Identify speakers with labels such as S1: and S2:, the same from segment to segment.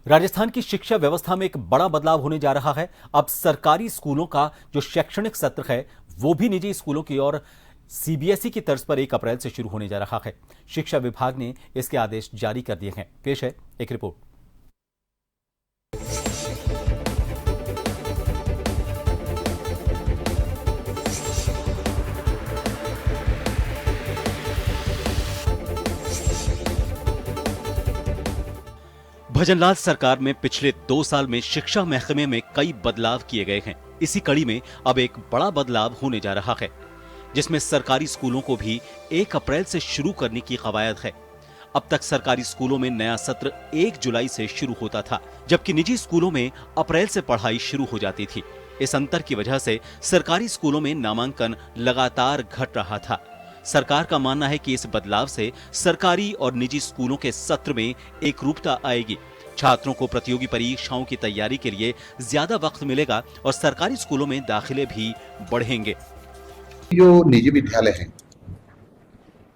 S1: राजस्थान की शिक्षा व्यवस्था में एक बड़ा बदलाव होने जा रहा है। अब सरकारी स्कूलों का जो शैक्षणिक सत्र है वो भी निजी स्कूलों की और सीबीएसई की तर्ज पर 1 अप्रैल से शुरू होने जा रहा है। शिक्षा विभाग ने इसके आदेश जारी कर दिए हैं। पेश है एक रिपोर्ट। भजनलाल सरकार में पिछले 2 साल में शिक्षा महकमे में कई बदलाव किए गए हैं। इसी कड़ी में अब एक बड़ा बदलाव होने जा रहा है, जिसमें सरकारी स्कूलों को भी 1 अप्रैल से शुरू करने की कवायद है। अब तक सरकारी स्कूलों में नया सत्र 1 जुलाई से शुरू होता था, जबकि निजी स्कूलों में अप्रैल से पढ़ाई शुरू हो जाती थी। इस अंतर की वजह से सरकारी स्कूलों में नामांकन लगातार घट रहा था। सरकार का मानना है कि इस बदलाव से सरकारी और निजी स्कूलों के सत्र में एकरूपता आएगी। छात्रों को प्रतियोगी परीक्षाओं की तैयारी के लिए ज्यादा वक्त मिलेगा और सरकारी स्कूलों में दाखिले भी बढ़ेंगे।
S2: जो निजी विद्यालय हैं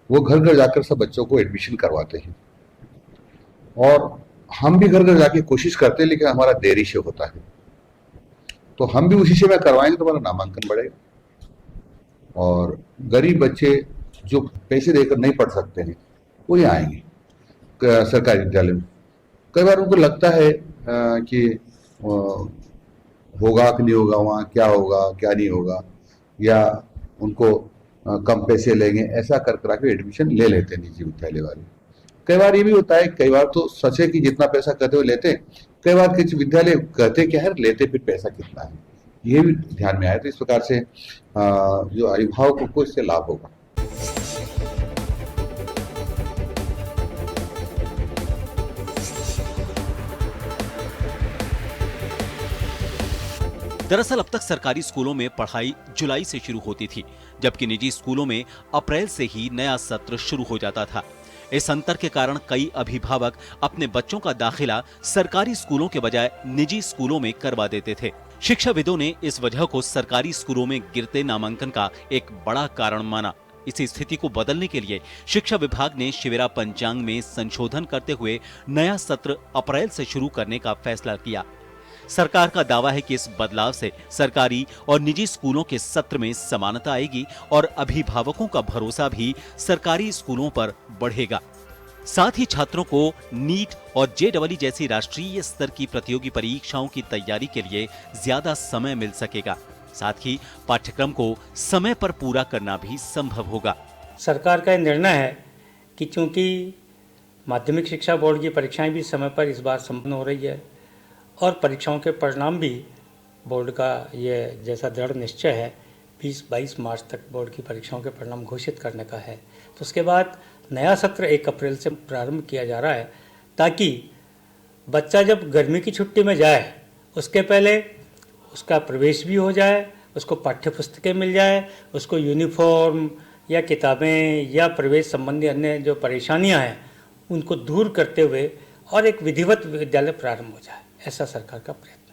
S2: वो घर घर जाकर सब बच्चों को एडमिशन करवाते हैं और हम भी घर घर जाके कोशिश करते हैं, लेकिन हमारा देरी से होता है। तो हम भी उसी से में करवाएंगे तो हमारा नामांकन बढ़ेगा और गरीब बच्चे जो पैसे देकर नहीं पढ़ सकते हैं वो ही आएंगे सरकारी विद्यालय में। कई बार उनको लगता है कि होगा कि नहीं होगा, वहाँ क्या होगा क्या नहीं होगा, या उनको कम पैसे लेंगे, ऐसा कर करा के एडमिशन ले लेते हैं निजी विद्यालय वाले। कई बार ये भी होता है, कई बार तो सच है कि जितना पैसा कहते हुए लेते हैं, कई बार कुछ विद्यालय कहते क्या है लेते फिर पैसा कितना है, ये भी ध्यान में आए। तो इस प्रकार से जो अभिभावकों को इससे लाभ होगा।
S1: दरअसल अब तक सरकारी स्कूलों में पढ़ाई जुलाई से शुरू होती थी, जबकि निजी स्कूलों में अप्रैल से ही नया सत्र शुरू हो जाता था। इस अंतर के कारण कई अभिभावक अपने बच्चों का दाखिला सरकारी स्कूलों के बजाय निजी स्कूलों में करवा देते थे। शिक्षाविदों ने इस वजह को सरकारी स्कूलों में गिरते नामांकन का एक बड़ा कारण माना। इसी स्थिति को बदलने के लिए शिक्षा विभाग ने शिविरा पंचांग में संशोधन करते हुए नया सत्र अप्रैल से शुरू करने का फैसला किया। सरकार का दावा है कि इस बदलाव से सरकारी और निजी स्कूलों के सत्र में समानता आएगी और अभिभावकों का भरोसा भी सरकारी स्कूलों पर बढ़ेगा। साथ ही छात्रों को नीट और जेईई जैसी राष्ट्रीय स्तर की प्रतियोगी परीक्षाओं की तैयारी के लिए ज्यादा समय मिल सकेगा। साथ ही पाठ्यक्रम को समय पर पूरा करना भी संभव होगा।
S3: सरकार का निर्णय है कि चूंकि माध्यमिक शिक्षा बोर्ड की परीक्षाएं भी समय पर इस बार संपन्न हो रही है और परीक्षाओं के परिणाम भी बोर्ड का ये जैसा दृढ़ निश्चय है 20-22 मार्च तक बोर्ड की परीक्षाओं के परिणाम घोषित करने का है, तो उसके बाद नया सत्र 1 अप्रैल से प्रारंभ किया जा रहा है, ताकि बच्चा जब गर्मी की छुट्टी में जाए उसके पहले उसका प्रवेश भी हो जाए, उसको पाठ्य पुस्तकें मिल जाए, उसको यूनिफॉर्म या किताबें या प्रवेश संबंधी अन्य जो परेशानियां हैं उनको दूर करते हुए और एक विधिवत विद्यालय प्रारंभ हो जाए, ऐसा सरकार का प्रयत्न है।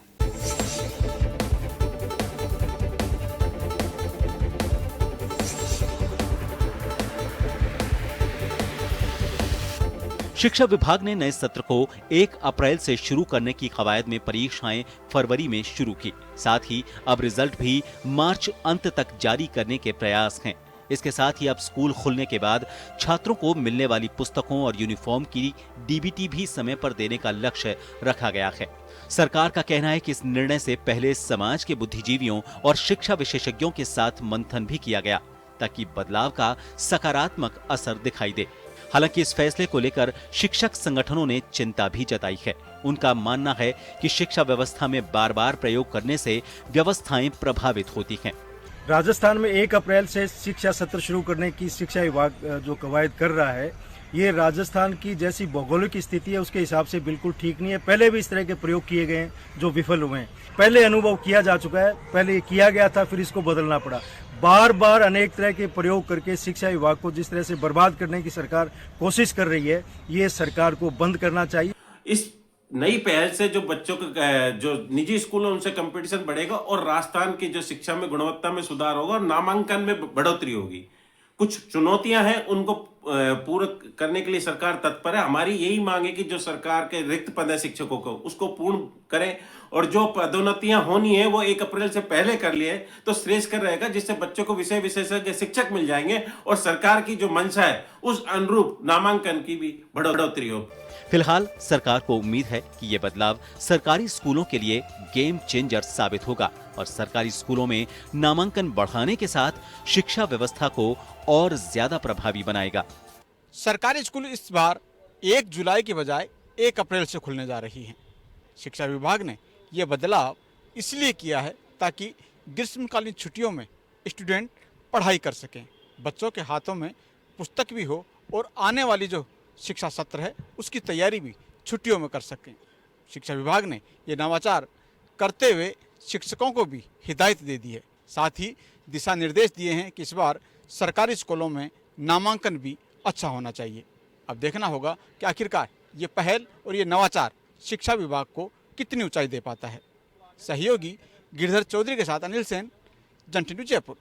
S1: शिक्षा विभाग ने नए सत्र को 1 अप्रैल से शुरू करने की कवायद में परीक्षाएं फरवरी में शुरू की। साथ ही अब रिजल्ट भी मार्च अंत तक जारी करने के प्रयास हैं। इसके साथ ही अब स्कूल खुलने के बाद छात्रों को मिलने वाली पुस्तकों और यूनिफॉर्म की डीबीटी भी समय पर देने का लक्ष्य रखा गया है। सरकार का कहना है कि इस निर्णय से पहले समाज के बुद्धिजीवियों और शिक्षा विशेषज्ञों के साथ मंथन भी किया गया, ताकि बदलाव का सकारात्मक असर दिखाई दे। हालांकि इस फैसले को लेकर शिक्षक संगठनों ने चिंता भी जताई है। उनका मानना है कि शिक्षा व्यवस्था में बार बार प्रयोग करने से व्यवस्थाएं प्रभावित होती हैं।
S4: राजस्थान में 1 अप्रैल से शिक्षा सत्र शुरू करने की शिक्षा विभाग जो कवायद कर रहा है, ये राजस्थान की जैसी भौगोलिक स्थिति है उसके हिसाब से बिल्कुल ठीक नहीं है। पहले भी इस तरह के प्रयोग किए गए हैं जो विफल हुए हैं, पहले अनुभव किया जा चुका है, पहले ये किया गया था फिर इसको बदलना पड़ा। बार बार अनेक तरह के प्रयोग करके शिक्षा विभाग को जिस तरह से बर्बाद करने की सरकार कोशिश कर रही है, ये सरकार को बंद करना चाहिए।
S5: इस नई पहल से जो बच्चों के जो निजी स्कूल है उनसे कंपटीशन बढ़ेगा और राजस्थान की जो शिक्षा में गुणवत्ता में सुधार होगा और नामांकन में बढ़ोतरी होगी। कुछ चुनौतियां हैं उनको पूर्ण करने के लिए सरकार तत्पर है। हमारी यही मांग है कि जो सरकार के रिक्त पद है शिक्षकों को, उसको पूर्ण करें और जो पदोन्नतियां होनी है वो 1 अप्रैल से पहले कर लिए तो श्रेयस्कर रहेगा, जिससे बच्चों को विषय विशेषज्ञ शिक्षक मिल जाएंगे और सरकार की जो मंशा है उस अनुरूप नामांकन की भी बढ़ोतरी हो।
S1: फिलहाल सरकार को उम्मीद है कि ये बदलाव सरकारी स्कूलों के लिए गेम चेंजर साबित होगा और सरकारी स्कूलों में नामांकन बढ़ाने के साथ शिक्षा व्यवस्था को और ज्यादा प्रभावी बनाएगा।
S6: सरकारी स्कूल इस बार 1 जुलाई की बजाय 1 अप्रैल से खुलने जा रही हैं। शिक्षा विभाग ने यह बदलाव इसलिए किया है ताकि ग्रीष्मकालीन छुट्टियों में स्टूडेंट पढ़ाई कर सकें, बच्चों के हाथों में पुस्तक भी हो और आने वाली जो शिक्षा सत्र है उसकी तैयारी भी छुट्टियों में कर सकें। शिक्षा विभाग ने ये नवाचार करते हुए शिक्षकों को भी हिदायत दे दी है, साथ ही दिशा निर्देश दिए हैं कि इस बार सरकारी स्कूलों में नामांकन भी अच्छा होना चाहिए। अब देखना होगा कि आखिरकार ये पहल और ये नवाचार शिक्षा विभाग को कितनी ऊंचाई दे पाता है। सहयोगी गिरधर चौधरी के साथ अनिल सेन, जन टीवी जयपुर।